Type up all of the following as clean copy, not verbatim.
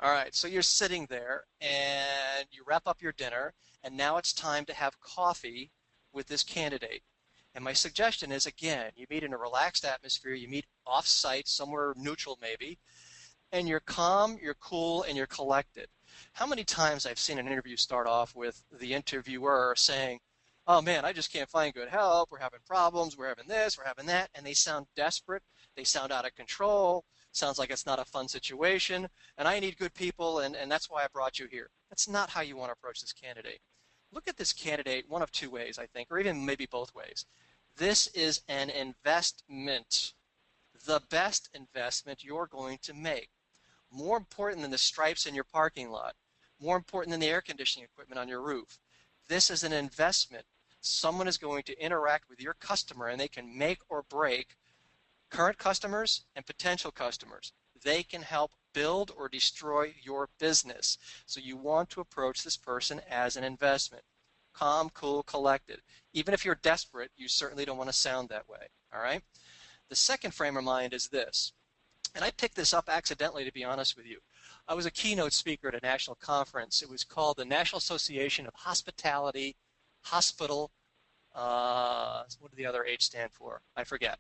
All right, so you're sitting there and you wrap up your dinner, and now it's time to have coffee with this candidate. And my suggestion is, again, you meet in a relaxed atmosphere, you meet off-site, somewhere neutral maybe, and you're calm, you're cool, and you're collected. How many times I've seen an interview start off with the interviewer saying, "Oh man, I just can't find good help. We're having problems. We're having this. We're having that." And they sound desperate. They sound out of control. Sounds like it's not a fun situation. And I need good people, and that's why I brought you here. That's not how you want to approach this candidate. Look at this candidate one of two ways, I think, or even maybe both ways. This is an investment, the best investment you're going to make. More important than the stripes in your parking lot, more important than the air conditioning equipment on your roof. This is an investment. Someone is going to interact with your customer, and they can make or break current customers and potential customers. They can help build or destroy your business. So you want to approach this person as an investment. Calm, cool, collected. Even if you're desperate, you certainly don't want to sound that way. All right? The second frame of mind is this. And I picked this up accidentally, to be honest with you. I was a keynote speaker at a national conference. It was called the National Association of Hospitality Hospital. What did the other H stand for? I forget.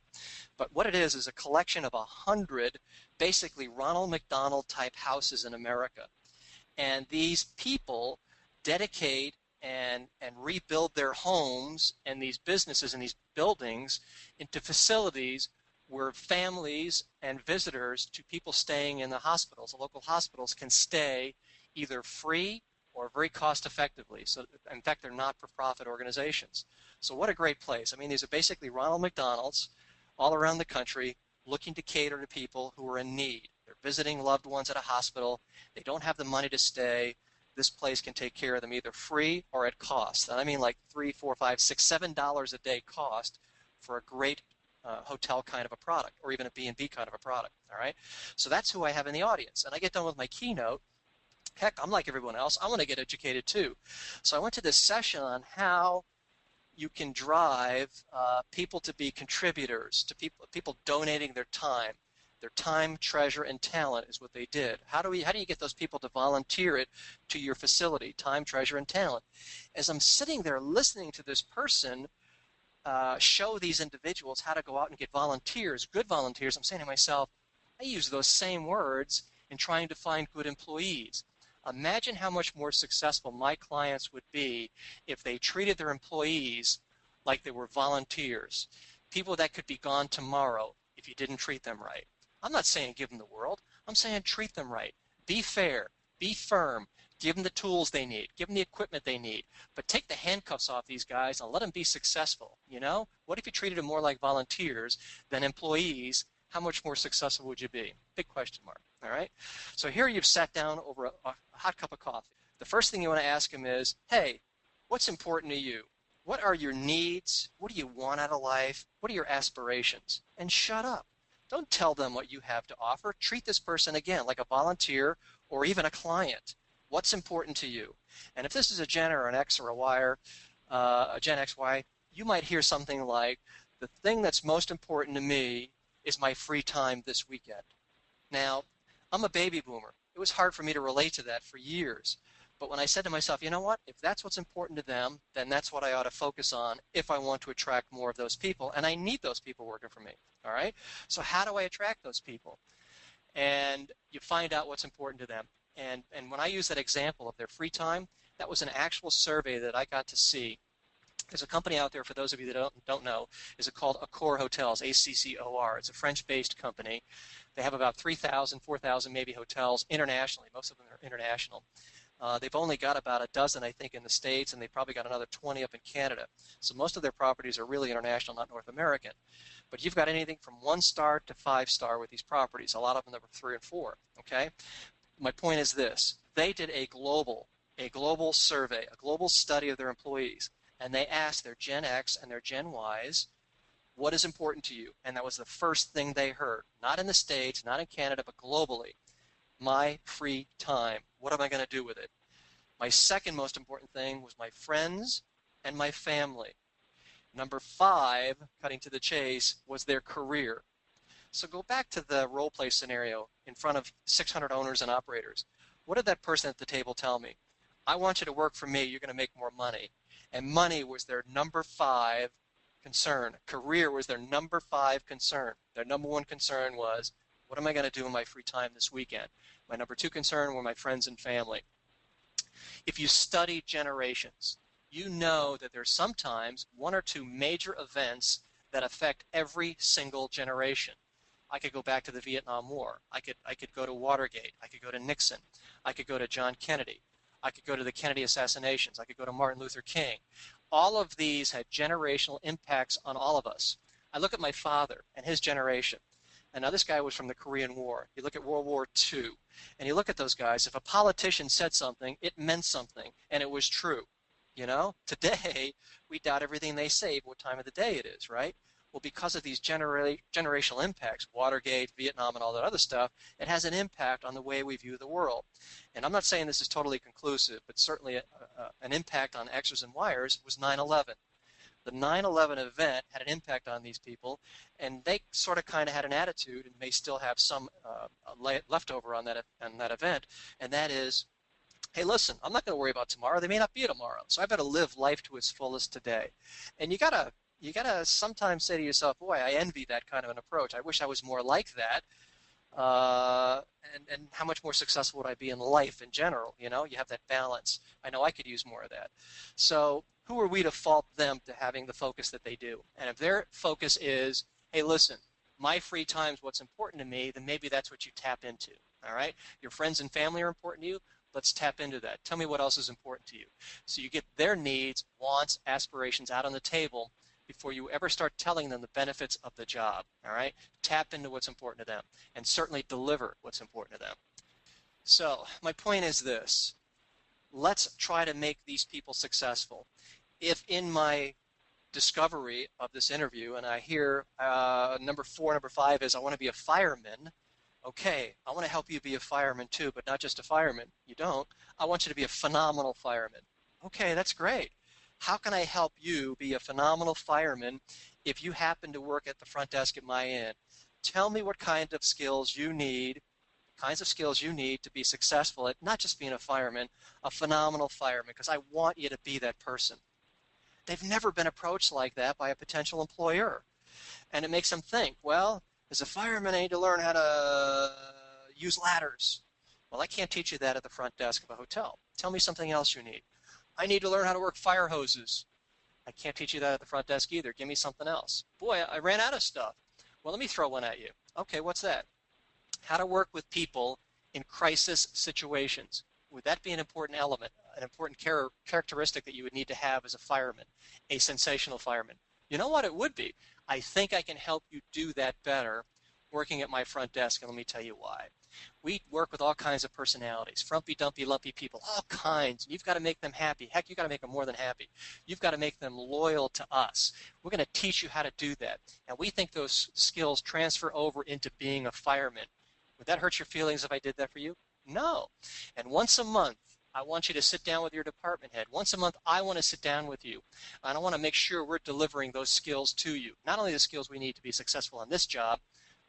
But what it is a collection of 100 basically Ronald McDonald type houses in America. And these people dedicate and rebuild their homes and these businesses and these buildings into facilities where families and visitors to people staying in the hospitals, the local hospitals, can stay either free or very cost effectively. So in fact, they're not-for-profit organizations. So what a great place. I mean, these are basically Ronald McDonald's all around the country looking to cater to people who are in need. They're visiting loved ones at a hospital. They don't have the money to stay. This place can take care of them either free or at cost. And I mean like $3, $4, $5, $6, $7 a day cost for a great hotel kind of a product, or even a B&B kind of a product. All right, so that's who I have in the audience. And I get done with my keynote. Heck, I'm like everyone else. I want to get educated too. So I went to this session on how you can drive people to be contributors, to people donating their time. Their time, treasure, and talent is what they did. How do you get those people to volunteer it to your facility? Time, treasure, and talent. As I'm sitting there listening to this person show these individuals how to go out and get volunteers, good volunteers, I'm saying to myself, I use those same words in trying to find good employees. Imagine how much more successful my clients would be if they treated their employees like they were volunteers, people that could be gone tomorrow if you didn't treat them right. I'm not saying give them the world. I'm saying treat them right. Be fair. Be firm. Give them the tools they need. Give them the equipment they need. But take the handcuffs off these guys and let them be successful. You know? What if you treated them more like volunteers than employees? How much more successful would you be? Big question mark. All right? So here you've sat down over a hot cup of coffee. The first thing you want to ask them is, hey, what's important to you? What are your needs? What do you want out of life? What are your aspirations? And shut up. Don't tell them what you have to offer. Treat this person, again, like a volunteer or even a client. What's important to you? And if this is a Gen or an X or a Y, a Gen X, Y, you might hear something like, the thing that's most important to me is my free time this weekend. Now, I'm a baby boomer. It was hard for me to relate to that for years. But when I said to myself, you know what, if that's what's important to them, then that's what I ought to focus on if I want to attract more of those people. And I need those people working for me. All right? So how do I attract those people? And you find out what's important to them. And when I use that example of their free time, that was an actual survey that I got to see. There's a company out there, for those of you that don't know, is it called Accor Hotels, ACCOR. It's a French-based company. They have about 3,000, 4,000 maybe hotels internationally. Most of them are international. They've only got about a dozen, I think, in the States, and they've probably got another 20 up in Canada. So most of their properties are really international, not North American. But you've got anything from 1-star to 5-star with these properties. A lot of them that were 3 and 4, okay? My point is this. They did a global survey, a global study of their employees, and they asked their Gen X and their Gen Ys, what is important to you? And that was the first thing they heard. Not in the States, not in Canada, but globally. My free time. What am I going to do with it? My second most important thing was my friends and my family. Number 5, cutting to the chase, was their career. So go back to the role play scenario in front of 600 owners and operators. What did that person at the table tell me? I want you to work for me. You're going to make more money. And money was their number 5 concern. Career was their number 5 concern. Their number 1 concern was, what am I going to do in my free time this weekend? My number 2 concern were my friends and family. If you study generations, you know that there's sometimes 1 or 2 major events that affect every single generation. I could go back to the Vietnam War. I could go to Watergate. I could go to Nixon. I could go to John Kennedy. I could go to the Kennedy assassinations. I could go to Martin Luther King. All of these had generational impacts on all of us. I look at my father and his generation. And now this guy was from the Korean War. You look at World War II, and you look at those guys. If a politician said something, it meant something, and it was true. You know, today we doubt everything they say, what time of the day it is, right? Well, because of these generational impacts, Watergate, Vietnam, and all that other stuff, it has an impact on the way we view the world. And I'm not saying this is totally conclusive, but certainly an impact on X's and Y's was 9/11. The 9/11 event had an impact on these people, and they sort of kind of had an attitude, and may still have some leftover on that event, and that is, hey, listen, I'm not going to worry about tomorrow. They may not be tomorrow, so I better live life to its fullest today. And you gotta sometimes say to yourself, boy, I envy that kind of an approach. I wish I was more like that. And how much more successful would I be in life in general? You know, you have that balance. I know I could use more of that. So who are we to fault them to having the focus that they do? And if their focus is, hey, listen, my free time is what's important to me, then maybe that's what you tap into. All right? Your friends and family are important to you. Let's tap into that. Tell me what else is important to you. So you get their needs, wants, aspirations out on the table before you ever start telling them the benefits of the job, all right? Tap into what's important to them, and certainly deliver what's important to them. So my point is this. Let's try to make these people successful. If in my discovery of this interview, and I hear number 4, number 5 is I want to be a fireman, okay, I want to help you be a fireman too, but not just a fireman. You don't. I want you to be a phenomenal fireman. Okay, that's great. How can I help you be a phenomenal fireman if you happen to work at the front desk at my inn? Tell me what kind of skills you need, to be successful at not just being a fireman, a phenomenal fireman, because I want you to be that person. They've never been approached like that by a potential employer. And it makes them think, well, as a fireman, I need to learn how to use ladders. Well, I can't teach you that at the front desk of a hotel. Tell me something else you need. I need to learn how to work fire hoses. I can't teach you that at the front desk either. Give me something else. Boy, I ran out of stuff. Well, let me throw one at you. Okay, what's that? How to work with people in crisis situations. Would that be an important element, an important characteristic that you would need to have as a fireman, a sensational fireman? You know what? It would be. I think I can help you do that better working at my front desk, and let me tell you why. We work with all kinds of personalities, frumpy, dumpy, lumpy people, all kinds. You've got to make them happy. Heck, you've got to make them more than happy. You've got to make them loyal to us. We're going to teach you how to do that. And we think those skills transfer over into being a fireman. Would that hurt your feelings if I did that for you? No. And once a month, I want you to sit down with your department head. Once a month, I want to sit down with you. And I want to make sure we're delivering those skills to you. Not only the skills we need to be successful on this job,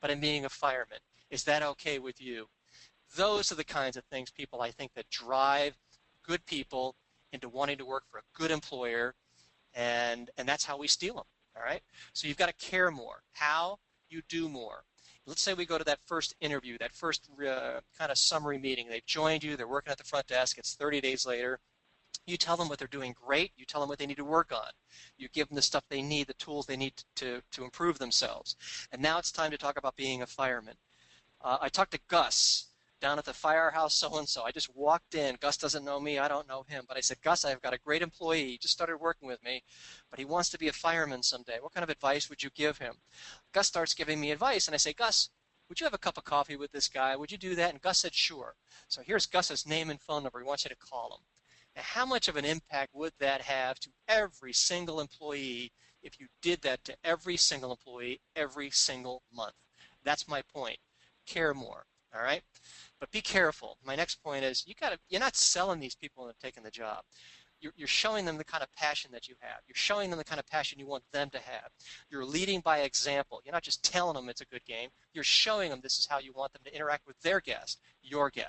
but in being a fireman. Is that okay with you? Those are the kinds of things, people, I think, that drive good people into wanting to work for a good employer, and that's how we steal them, all right? So you've got to care more. How? You do more. Let's say we go to that first interview, that first kind of summary meeting. They've joined you. They're working at the front desk. It's 30 days later. You tell them what they're doing great. You tell them what they need to work on. You give them the stuff they need, the tools they need to improve themselves. And now it's time to talk about being a fireman. I talked to Gus down at the firehouse so-and-so. I just walked in. Gus doesn't know me. I don't know him. But I said, Gus, I've got a great employee. He just started working with me, but he wants to be a fireman someday. What kind of advice would you give him? Gus starts giving me advice, and I say, Gus, would you have a cup of coffee with this guy? Would you do that? And Gus said, sure. So here's Gus's name and phone number. He wants you to call him. Now, how much of an impact would that have to every single employee if you did that to every single employee every single month? That's my point. Care more, all right? But be careful. My next point is you're not selling these people into taking the job. you're showing them the kind of passion that you have. You're showing them the kind of passion you want them to have. You're leading by example. You're not just telling them it's a good game. You're showing them this is how you want them to interact with their guest, your guest.